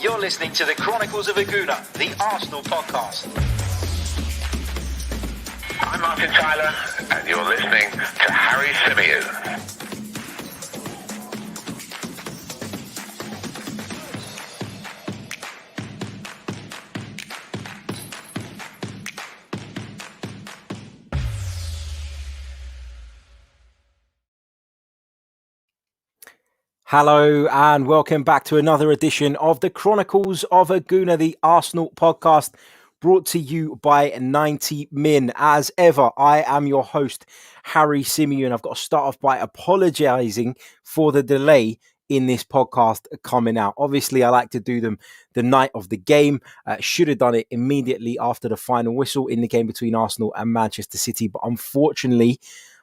You're listening to the Chronicles of a Gooner, the Arsenal podcast. I'm Martin Tyler, and you're listening to Harry Symeou. Hello and welcome back to another edition of the Chronicles of a Gooner, the Arsenal podcast, brought to you by 90 Min. As ever, I am your host, Harry Symeou, and I've got to start off by apologising for the delay in this podcast coming out. Obviously, I like to do them the night of the game. Should have done it immediately after the final whistle in the game between Arsenal and Manchester City, but unfortunately,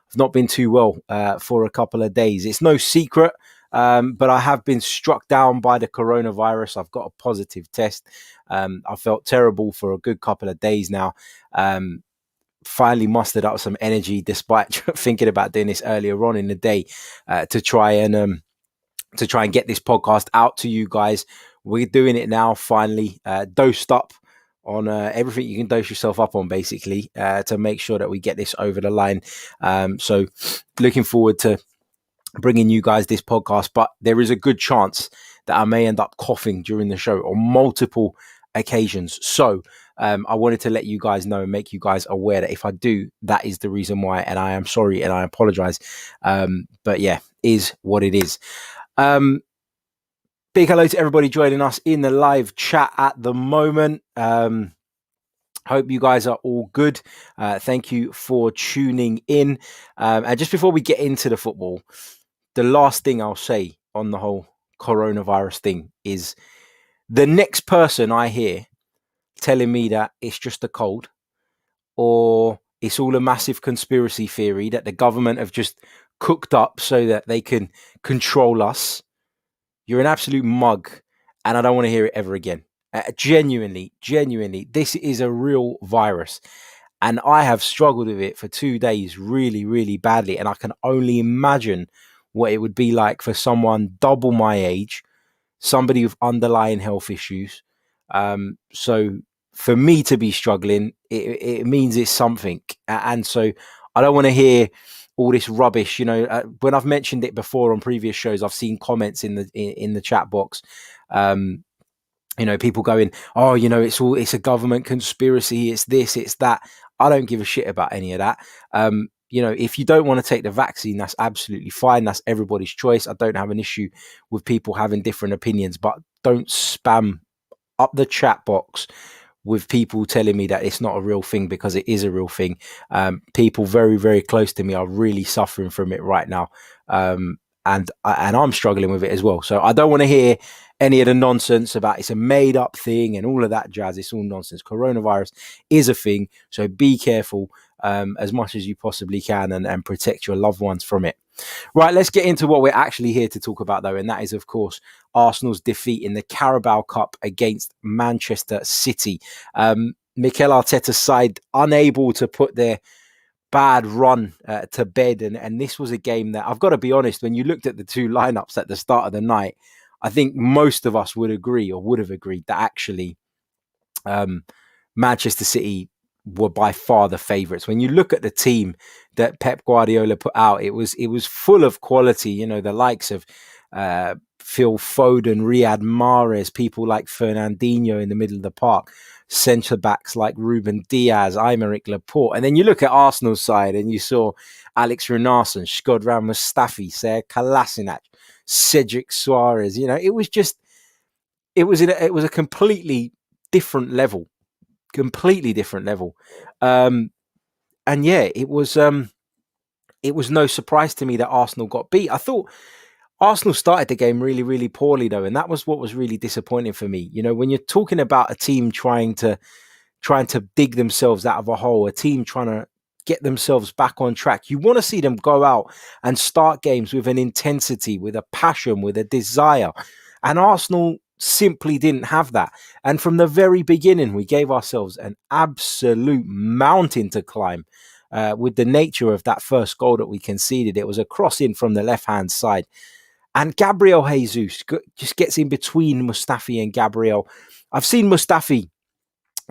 I've not been too well for a couple of days. It's no secret. But I have been struck down by the coronavirus. I've got a positive test. I felt terrible for a good couple of days now. Finally mustered up some energy despite thinking about doing this earlier on in the day to try and get this podcast out to you guys. We're doing it now, finally, dosed up on everything you can dose yourself up on, basically, to make sure that we get this over the line. So looking forward to bringing you guys this podcast, but there is a good chance that I may end up coughing during the show on multiple occasions. So I wanted to let you guys know and make you guys aware that if I do, that is the reason why, and I am sorry and I apologize. But yeah, is what it is. Big hello to everybody joining us in the live chat at the moment. Hope you guys are all good. Thank you for tuning in. And just before we get into the football, the last thing I'll say on the whole coronavirus thing is the next person I hear telling me that it's just a cold or it's all a massive conspiracy theory that the government have just cooked up so that they can control us, you're an absolute mug, and I don't want to hear it ever again. Genuinely, this is a real virus. And I have struggled with it for 2 days really, really badly. And I can only imagine what it would be like for someone double my age, somebody with underlying health issues. So for me to be struggling, it means it's something. And so I don't want to hear all this rubbish. You know, when I've mentioned it before on previous shows, I've seen comments in the chat box. You know, people going, oh, you know, it's a government conspiracy. It's this, it's that. I don't give a shit about any of that. You know, if you don't want to take the vaccine, that's absolutely fine. That's everybody's choice. I don't have an issue with people having different opinions, but don't spam up the chat box with people telling me that it's not a real thing, because it is a real thing. People very, very close to me are really suffering from it right now. And I'm struggling with it as well. So I don't want to hear any of the nonsense about it's a made up thing and all of that jazz. It's all nonsense. Coronavirus is a thing. So be careful as much as you possibly can and protect your loved ones from it. Right, let's get into what we're actually here to talk about, though. And that is, of course, Arsenal's defeat in the Carabao Cup against Manchester City. Mikel Arteta's side unable to put their bad run to bed. And this was a game that, I've got to be honest, when you looked at the two lineups at the start of the night, I think most of us would agree, or would have agreed, that actually Manchester City were by far the favourites. When you look at the team that Pep Guardiola put out, it was full of quality. You know, the likes of Phil Foden, Riyad Mahrez, people like Fernandinho in the middle of the park, centre backs like Ruben Diaz, Aymeric Laporte. And then you look at Arsenal's side and you saw Alex Runarsson, Shkodran Mustafi, Sead Kolasinac, Cedric Suarez. You know, it was a completely different level. And yeah, it was no surprise to me that Arsenal got beat. I thought Arsenal started the game really, really poorly, though, and that was what was really disappointing for me. You know, when you're talking about a team trying to dig themselves out of a hole, a team trying to get themselves back on track, you want to see them go out and start games with an intensity, with a passion, with a desire. And Arsenal simply didn't have that. And from the very beginning, we gave ourselves an absolute mountain to climb with the nature of that first goal that we conceded. It was a cross in from the left-hand side. And Gabriel Jesus just gets in between Mustafi and Gabriel. I've seen Mustafi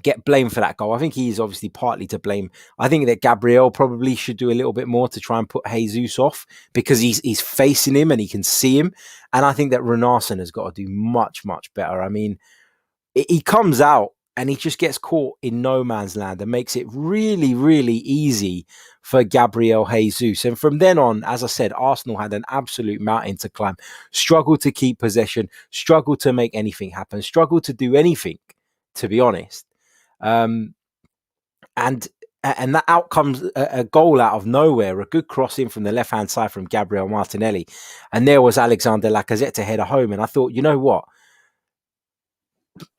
get blamed for that goal. I think he's obviously partly to blame. I think that Gabriel probably should do a little bit more to try and put Jesus off, because he's facing him and he can see him. And I think that Runarsson has got to do much, much better. I mean, he comes out and he just gets caught in no man's land and makes it really, really easy for Gabriel Jesus. And from then on, as I said, Arsenal had an absolute mountain to climb, struggled to keep possession, struggled to make anything happen, struggled to do anything, to be honest. And that out comes a goal out of nowhere, a good crossing from the left-hand side from Gabriel Martinelli. And there was Alexander Lacazette to header home. And I thought, you know what?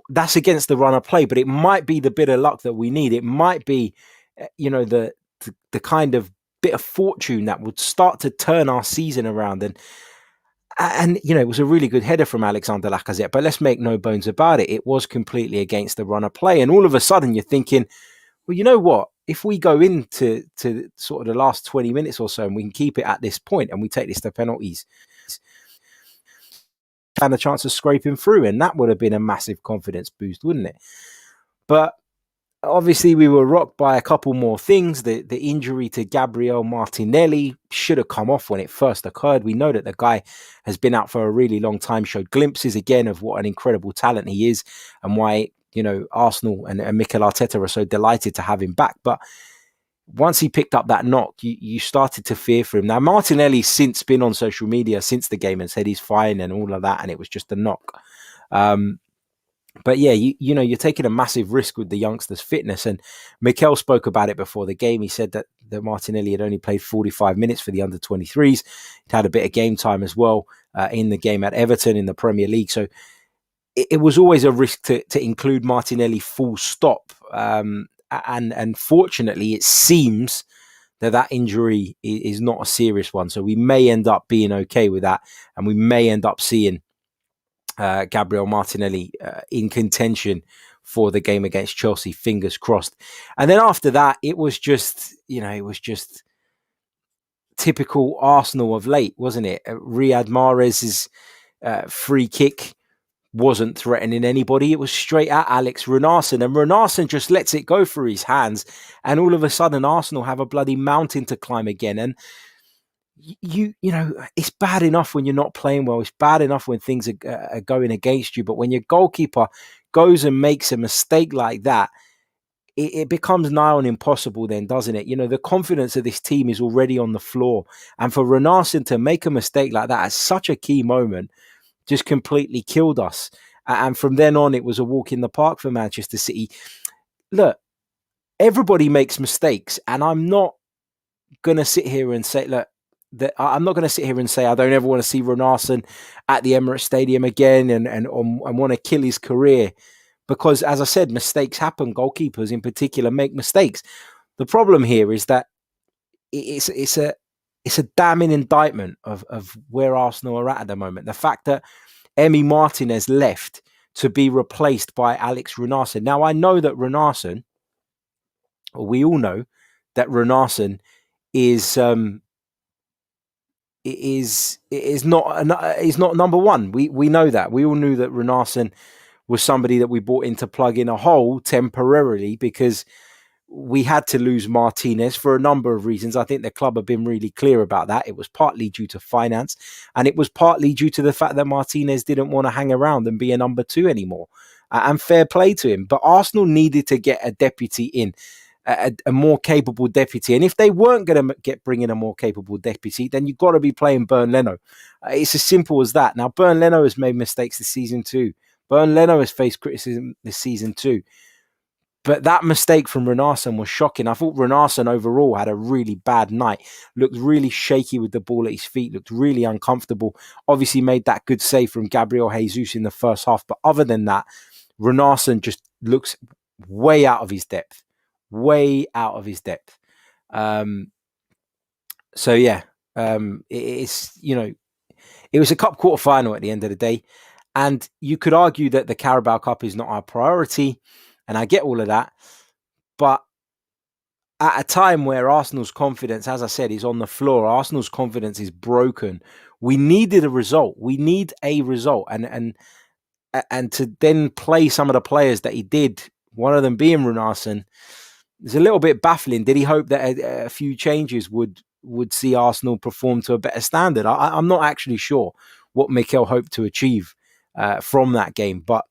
That's against the run of play, but it might be the bit of luck that we need. It might be, the kind of bit of fortune that would start to turn our season around. And it was a really good header from Alexander Lacazette, but let's make no bones about it. It was completely against the run of play. And all of a sudden you're thinking, well, you know what? If we go into sort of the last 20 minutes or so and we can keep it at this point and we take this to penalties, and a chance of scraping through, and that would have been a massive confidence boost, wouldn't it? But obviously we were rocked by a couple more things. The injury to Gabriel Martinelli should have come off when it first occurred. We know that the guy has been out for a really long time, showed glimpses again of what an incredible talent he is and why, Arsenal and Mikel Arteta are so delighted to have him back. But once he picked up that knock, you started to fear for him. Now, Martinelli's since been on social media since the game and said he's fine and all of that, and it was just a knock. But yeah, you're taking a massive risk with the youngster's fitness. And Mikel spoke about it before the game. He said that Martinelli had only played 45 minutes for the under-23s. He'd had a bit of game time as well in the game at Everton in the Premier League. So it was always a risk to include Martinelli full stop. And fortunately, it seems that injury is not a serious one. So we may end up being okay with that. And we may end up seeing Gabriel Martinelli in contention for the game against Chelsea, fingers crossed. And then after that, it was just typical Arsenal of late, wasn't it? Riyad Mahrez's free kick wasn't threatening anybody. It was straight at Alex Runarsson, and Runarsson just lets it go through his hands, and all of a sudden Arsenal have a bloody mountain to climb again. And it's bad enough when you're not playing well. It's bad enough when things are going against you, but when your goalkeeper goes and makes a mistake like that, it becomes nigh on impossible then, doesn't it? The confidence of this team is already on the floor, and for Runarsson to make a mistake like that at such a key moment just completely killed us. And from then on, it was a walk in the park for Manchester City. Look, everybody makes mistakes, and I'm not going to sit here and say, I'm not going to sit here and say I don't ever want to see Runarsson at the Emirates Stadium again and want to kill his career, because, as I said, mistakes happen. Goalkeepers in particular make mistakes. The problem here is that it's a damning indictment of where Arsenal are at the moment. The fact that Emi Martinez left to be replaced by Alex Runarsson. Now, I know that Runarsson, or we all know that Runarsson is not number one. We know that. We all knew that Runarsson was somebody that we brought in to plug in a hole temporarily, because we had to lose Martinez for a number of reasons. I think the club have been really clear about that. It was partly due to finance, and it was partly due to the fact that Martinez didn't want to hang around and be a number two anymore. And fair play to him. But Arsenal needed to get a deputy in, a more capable deputy. And if they weren't going to bring in a more capable deputy, then you've got to be playing Bernd Leno. It's as simple as that. Now, Bernd Leno has made mistakes this season too. Bernd Leno has faced criticism this season too. But that mistake from Runarsson was shocking. I thought Runarsson overall had a really bad night. Looked really shaky with the ball at his feet. Looked really uncomfortable. Obviously made that good save from Gabriel Jesus in the first half. But other than that, Runarsson just looks way out of his depth. Way out of his depth. It was a cup quarter final at the end of the day. And you could argue that the Carabao Cup is not our priority. And I get all of that, but at a time where Arsenal's confidence, as I said, is on the floor, Arsenal's confidence is broken. We needed a result. We need a result, and to then play some of the players that he did, one of them being Runarsson, is a little bit baffling. Did he hope that a few changes would see Arsenal perform to a better standard? I'm not actually sure what Mikel hoped to achieve from that game, but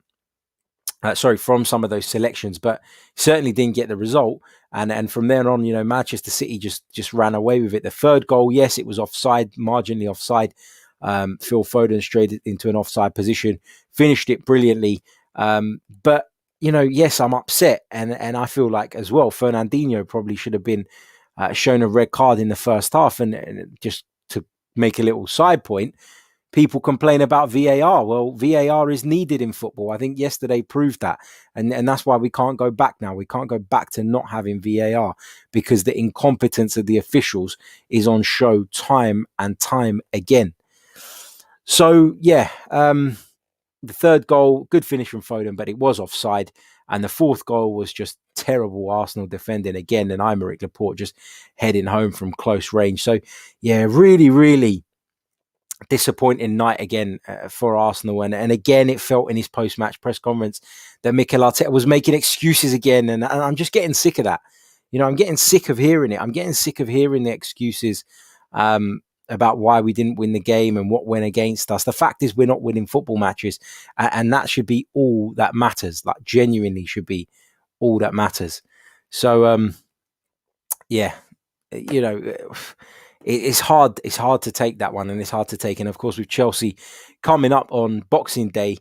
from some of those selections, but certainly didn't get the result. And from then on, Manchester City just ran away with it. The third goal, yes, it was offside, marginally offside. Phil Foden straight into an offside position, finished it brilliantly. But yes, I'm upset, and I feel like as well, Fernandinho probably should have been shown a red card in the first half. And just to make a little side point, people complain about VAR. Well, VAR is needed in football. I think yesterday proved that. And that's why we can't go back now. We can't go back to not having VAR, because the incompetence of the officials is on show time and time again. So, yeah, the third goal, good finish from Foden, but it was offside. And the fourth goal was just terrible Arsenal defending again. And Emirates Stadium just heading home from close range. So, yeah, really, really disappointing night again for Arsenal. And again, it felt in his post-match press conference that Mikel Arteta was making excuses again. And I'm just getting sick of that. I'm getting sick of hearing it. I'm getting sick of hearing the excuses about why we didn't win the game and what went against us. The fact is, we're not winning football matches. And that should be all that matters. Like, genuinely should be all that matters. So, yeah, it's hard. It's hard to take that one, and it's hard to take. And of course, with Chelsea coming up on Boxing Day,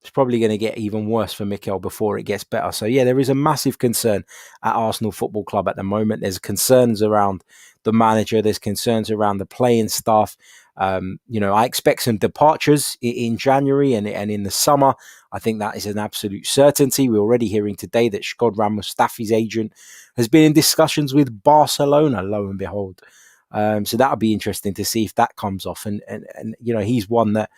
it's probably going to get even worse for Mikel before it gets better. So yeah, there is a massive concern at Arsenal Football Club at the moment. There's concerns around the manager. There's concerns around the playing staff. I expect some departures in January and in the summer. I think that is an absolute certainty. We're already hearing today that Shkodran Mustafi's agent has been in discussions with Barcelona, lo and behold. So that'll be interesting to see if that comes off. And he's one that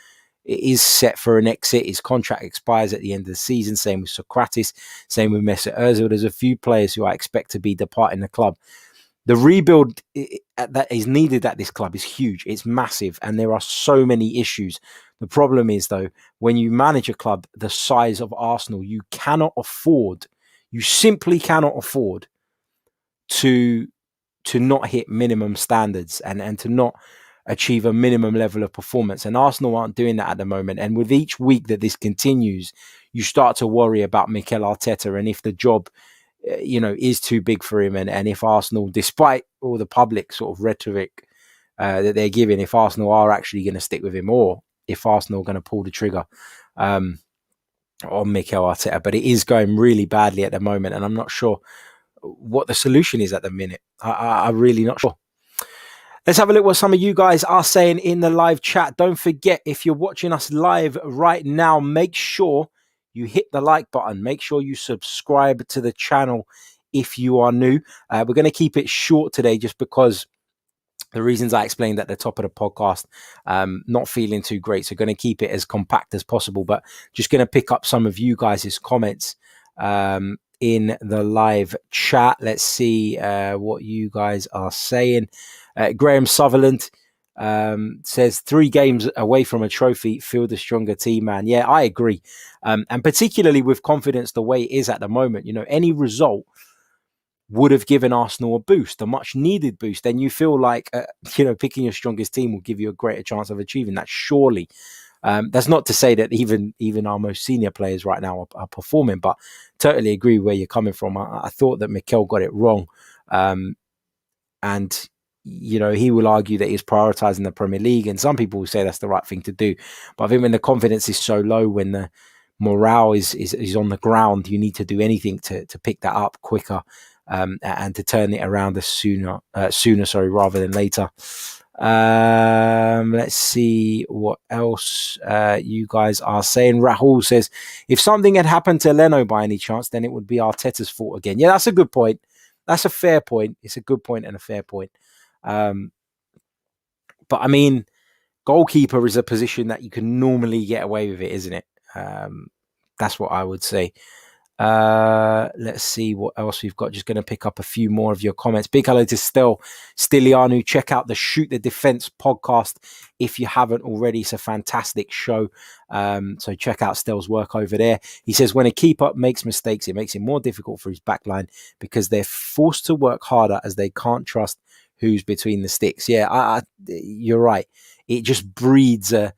is set for an exit. His contract expires at the end of the season. Same with Socrates. Same with Mesut Ozil. There's a few players who I expect to be departing the club. The rebuild that is needed at this club is huge. It's massive, and there are so many issues. The problem is, though, when you manage a club the size of Arsenal, you simply cannot afford to not hit minimum standards and to not achieve a minimum level of performance. And Arsenal aren't doing that at the moment. And with each week that this continues, you start to worry about Mikel Arteta and if the job is too big for him, and if Arsenal, despite all the public sort of rhetoric that they're giving, if Arsenal are actually going to stick with him, or if Arsenal are going to pull the trigger on Mikel Arteta. But it is going really badly at the moment, and I'm not sure what the solution is at the minute. I'm really not sure. Let's have a look what some of you guys are saying in the live chat. Don't forget, if you're watching us live right now, make sure you hit the like button. Make sure you subscribe to the channel if you are new. We're going to keep it short today just because the reasons I explained at the top of the podcast, not feeling too great. So going to keep it as compact as possible, but just going to pick up some of you guys' comments in the live chat. Let's see what you guys are saying. Graham Sutherland says 3 games away from a trophy, feel the stronger team, man. Yeah, I agree. And particularly with confidence the way it is at the moment, any result would have given Arsenal a boost, a much needed boost. Then you feel like, picking your strongest team will give you a greater chance of achieving that, surely. That's not to say that even our most senior players right now are performing, but totally agree where you're coming from. I thought that Mikel got it wrong. And he will argue that he's prioritizing the Premier League, and some people will say that's the right thing to do. But I think when the confidence is so low, when the morale is on the ground, you need to do anything to pick that up quicker and to turn it around sooner rather than later. Let's see what else you guys are saying. Rahul says, if something had happened to Leno by any chance, then it would be Arteta's fault again. Yeah, that's a good point. That's a fair point. It's a good point and a fair point. But I mean, goalkeeper is a position that you can normally get away with it, isn't it? That's what I would say. Let's see what else we've got. Just going to pick up a few more of your comments. Big hello to Stilianu. Check out the Shoot the Defense podcast if you haven't already. It's a fantastic show. So check out Stel's work over there. He says when a keeper makes mistakes, it makes it more difficult for his backline because they're forced to work harder as they can't trust who's between the sticks. Yeah, you're right. It just breeds a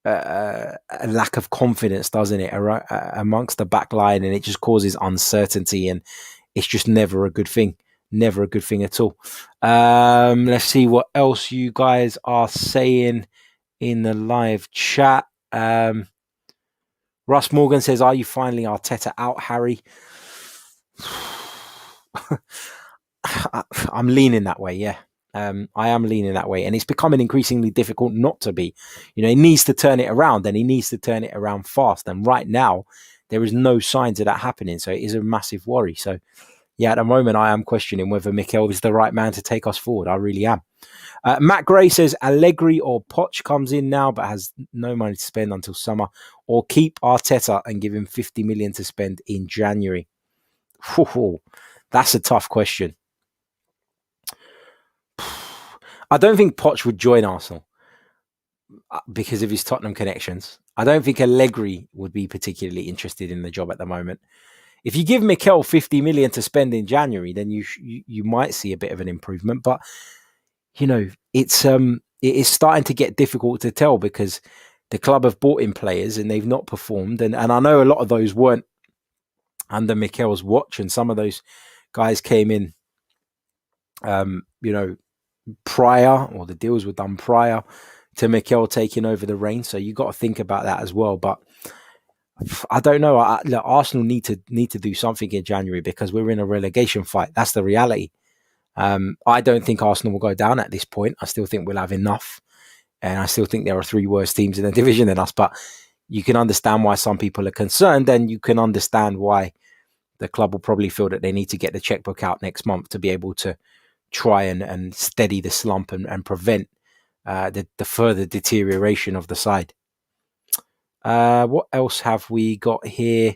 lack of confidence, doesn't it, amongst the back line, and it just causes uncertainty, and it's just never a good thing. Never a good thing at all. Let's see what else you guys are saying in the live chat. Russ Morgan says, are you finally Arteta out, Harry? I'm leaning that way, yeah. I am leaning that way, and it's becoming increasingly difficult not to be. He needs to turn it around, and he needs to turn it around fast. And right now, there is no signs of that happening. So it is a massive worry. So, yeah, at the moment, I am questioning whether Mikel is the right man to take us forward. I really am. Matt Gray says Allegri or Poch comes in now, but has no money to spend until summer, or keep Arteta and give him 50 million to spend in January. Whew, that's a tough question. I don't think Poch would join Arsenal because of his Tottenham connections. I don't think Allegri would be particularly interested in the job at the moment. If you give Mikel 50 million to spend in January, then you might see a bit of an improvement. But it is starting to get difficult to tell because the club have bought in players and they've not performed, and I know a lot of those weren't under Mikel's watch, and some of those guys came in, prior, or the deals were done prior to Mikel taking over the reins. So you got to think about that as well. But I don't know. Arsenal need to do something in January because we're in a relegation fight. That's the reality. I don't think Arsenal will go down at this point. I still think we'll have enough, and I still think there are 3 worse teams in the division than us. But you can understand why some people are concerned, and you can understand why the club will probably feel that they need to get the checkbook out next month to be able to try and steady the slump and prevent the further deterioration of the side. What else have we got here?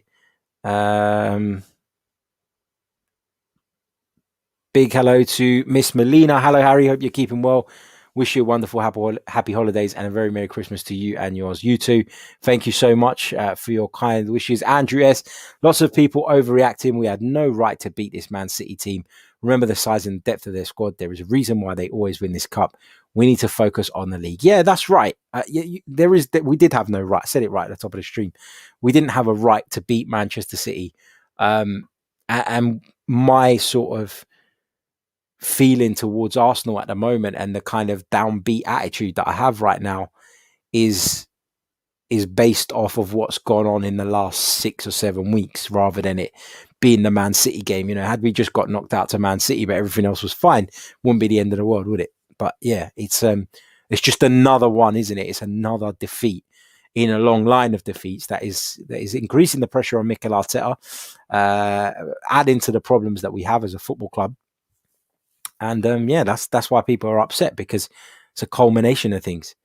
Big hello to Miss Molina. Hello, Harry. Hope you're keeping well. Wish you a wonderful, happy holidays and a very Merry Christmas to you and yours. You too. Thank you so much for your kind wishes. Andrew S. Lots of people overreacting. We had no right to beat this Man City team. Remember the size and depth of their squad. There is a reason why they always win this cup. We need to focus on the league. Yeah, that's right. There is that we did have no right. I said it right at the top of the stream. We didn't have a right to beat Manchester City. And my sort of feeling towards Arsenal at the moment and the kind of downbeat attitude that I have right now is based off of what's gone on in the last 6 or 7 weeks rather than it being the Man City game. Had we just got knocked out to Man City but everything else was fine, wouldn't be the end of the world, would it? But yeah, it's just another one, isn't it? It's another defeat in a long line of defeats that is increasing the pressure on Mikel Arteta, adding to the problems that we have as a football club. And that's why people are upset, because it's a culmination of things.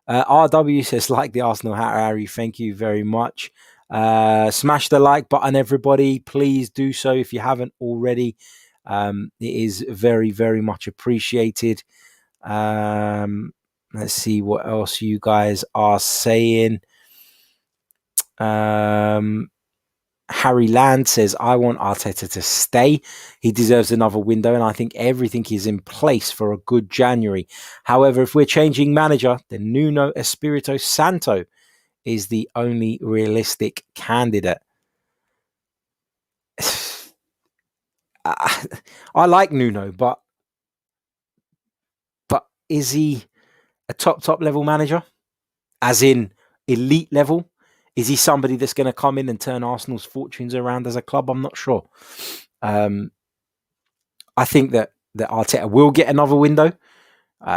RW says, like the Arsenal hat, Harry. Thank you very much. Smash the like button, everybody. Please do so if you haven't already. It is very, very much appreciated. Let's see what else you guys are saying. Harry Land says, I want Arteta to stay. He deserves another window, and I think everything is in place for a good January. However, if we're changing manager, then Nuno Espirito Santo is the only realistic candidate. I like Nuno, but is he a top level manager? As in elite level? Is he somebody that's going to come in and turn Arsenal's fortunes around as a club? I'm not sure. I think that Arteta will get another window.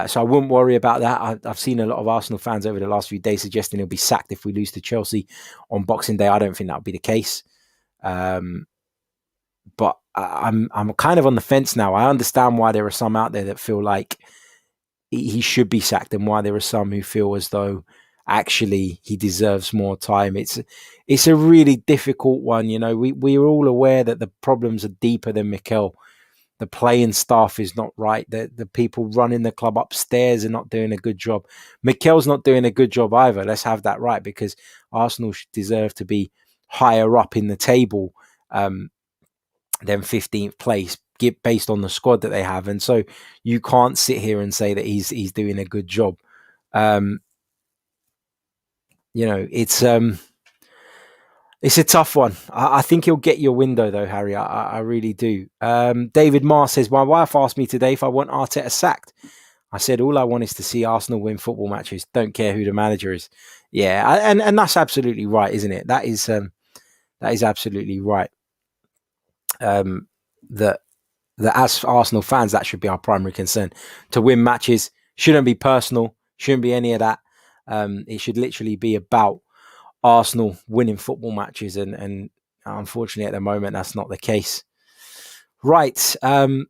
So I wouldn't worry about that. I've seen a lot of Arsenal fans over the last few days suggesting he'll be sacked if we lose to Chelsea on Boxing Day. I don't think that'll be the case. But I'm kind of on the fence now. I understand why there are some out there that feel like he should be sacked, and why there are some who feel as though actually he deserves more time. It's a really difficult one. You know, we're all aware that the problems are deeper than Mikel. The playing staff is not right. The people running the club upstairs are not doing a good job. Mikel's not doing a good job either. Let's have that right, because Arsenal deserve to be higher up in the table than 15th place, based on the squad that they have. And so you can't sit here and say that he's doing a good job. You know, it's a tough one. I think he'll get your window though, Harry. I really do. David Marr says, my wife asked me today if I want Arteta sacked. I said, all I want is to see Arsenal win football matches. Don't care who the manager is. Yeah, and that's absolutely right, isn't it? That is absolutely right. That as Arsenal fans, that should be our primary concern. To win matches, shouldn't be personal, shouldn't be any of that. It should literally be about Arsenal winning football matches, and unfortunately at the moment that's not the case. Right, I'm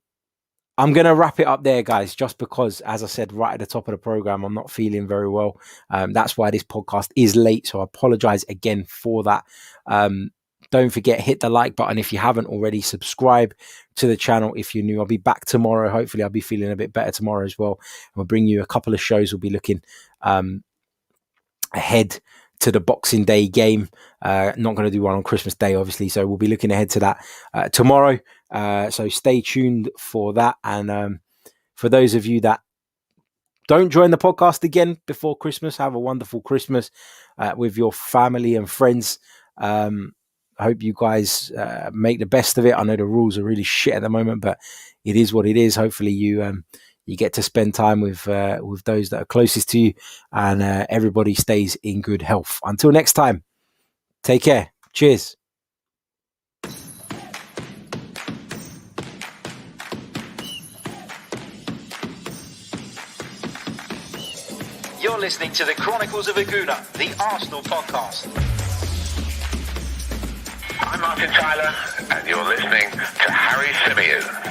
going to wrap it up there, guys, just because, as I said right at the top of the program, I'm not feeling very well. That's why this podcast is late, so I apologize again for that. Don't forget, hit the like button if you haven't already. Subscribe to the channel if you're new. I'll be back tomorrow. Hopefully I'll be feeling a bit better tomorrow as well. We'll bring you a couple of shows. We'll be looking ahead to the Boxing Day game. Not going to do one on Christmas Day, obviously. So we'll be looking ahead to that tomorrow. So stay tuned for that. And for those of you that don't join the podcast again before Christmas, have a wonderful Christmas with your family and friends. I hope you guys make the best of it. I know the rules are really shit at the moment, but it is what it is. Hopefully you get to spend time with those that are closest to you, and everybody stays in good health. Until next time, take care. Cheers. You're listening to the Chronicles of a Gooner, the Arsenal podcast. I'm Martin Tyler, and you're listening to Harry Symeou.